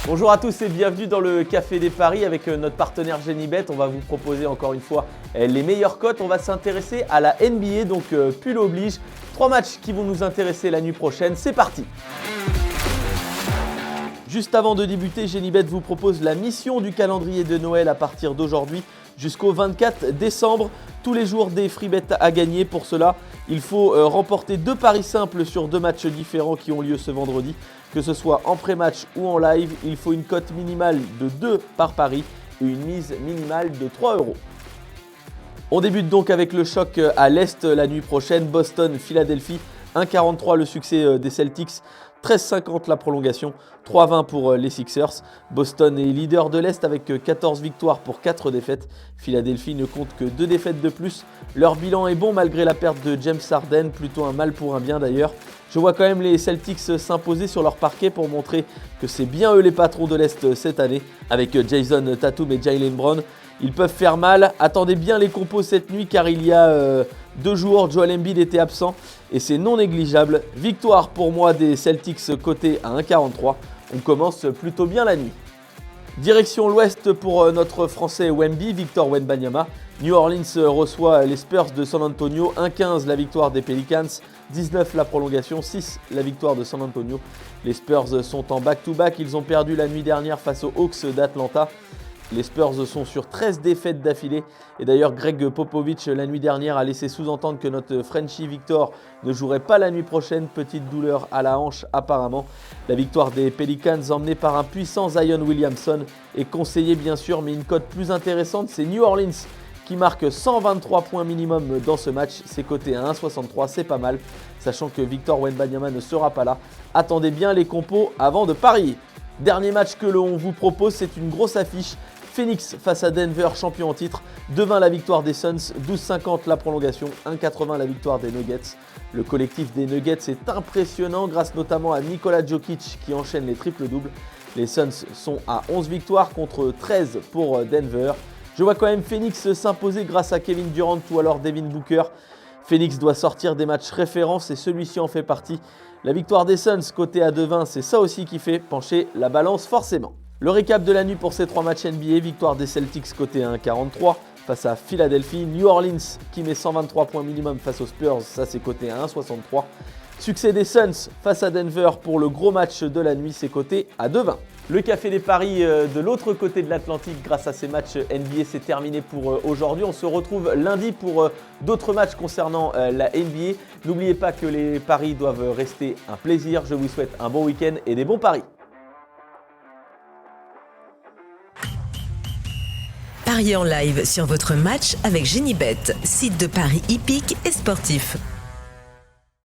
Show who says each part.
Speaker 1: Bonjour à tous et bienvenue dans le Café des Paris avec notre partenaire Genibet. On va vous proposer encore une fois les meilleures cotes. On va s'intéresser à la NBA, donc pull oblige. 3 matchs qui vont nous intéresser la nuit prochaine. C'est parti! Juste avant de débuter, Genibet vous propose la mission du calendrier de Noël à partir d'aujourd'hui jusqu'au 24 décembre. Tous les jours des free bets à gagner. Pour cela, il faut remporter 2 paris simples sur 2 matchs différents qui ont lieu ce vendredi. Que ce soit en pré-match ou en live, il faut une cote minimale de 2 par pari et une mise minimale de 3 €. On débute donc avec le choc à l'Est la nuit prochaine. Boston-Philadelphie, 1,43 le succès des Celtics, 13,50 la prolongation, 3,20 pour les Sixers. Boston est leader de l'Est avec 14 victoires pour 4 défaites. Philadelphie ne compte que 2 défaites de plus. Leur bilan est bon malgré la perte de James Harden, plutôt un mal pour un bien d'ailleurs. Je vois quand même les Celtics s'imposer sur leur parquet pour montrer que c'est bien eux les patrons de l'Est cette année. Avec Jason Tatum et Jaylen Brown, ils peuvent faire mal. Attendez bien les compos cette nuit car il y a 2 jours, Joel Embiid était absent et c'est non négligeable. Victoire pour moi des Celtics cotés à 1,43. On commence plutôt bien la nuit. Direction l'Ouest pour notre Français Wemby, Victor Wembanyama. New Orleans reçoit les Spurs de San Antonio, 1,15 la victoire des Pelicans, 19 la prolongation, 6 la victoire de San Antonio. Les Spurs sont en back-to-back, ils ont perdu la nuit dernière face aux Hawks d'Atlanta. Les Spurs sont sur 13 défaites d'affilée. Et d'ailleurs, Greg Popovich, la nuit dernière, a laissé sous-entendre que notre Frenchie Victor ne jouerait pas la nuit prochaine. Petite douleur à la hanche apparemment. La victoire des Pelicans, emmenée par un puissant Zion Williamson, est conseillée bien sûr. Mais une cote plus intéressante, c'est New Orleans qui marque 123 points minimum dans ce match. C'est coté à 1,63, c'est pas mal. Sachant que Victor Wembanyama ne sera pas là. Attendez bien les compos avant de parier. Dernier match que l'on vous propose, c'est une grosse affiche. Phoenix face à Denver, champion en titre. 2,20 la victoire des Suns, 12,50 la prolongation, 1,80 la victoire des Nuggets. Le collectif des Nuggets est impressionnant grâce notamment à Nikola Jokic qui enchaîne les triples-doubles. Les Suns sont à 11 victoires contre 13 pour Denver. Je vois quand même Phoenix s'imposer grâce à Kevin Durant ou alors Devin Booker. Phoenix doit sortir des matchs références et celui-ci en fait partie. La victoire des Suns côté à 2,20, c'est ça aussi qui fait pencher la balance forcément. Le récap de la nuit pour ces 3 matchs NBA, victoire des Celtics côté à 1,43 face à Philadelphie. New Orleans qui met 123 points minimum face aux Spurs, ça c'est côté à 1,63. Succès des Suns face à Denver pour le gros match de la nuit, c'est côté à 2,20. Le Café des Paris de l'autre côté de l'Atlantique grâce à ces matchs NBA, c'est terminé pour aujourd'hui. On se retrouve lundi pour d'autres matchs concernant la NBA. N'oubliez pas que les paris doivent rester un plaisir. Je vous souhaite un bon week-end et des bons paris.
Speaker 2: Pariez en live sur votre match avec Genibet, site de paris hippique et sportif.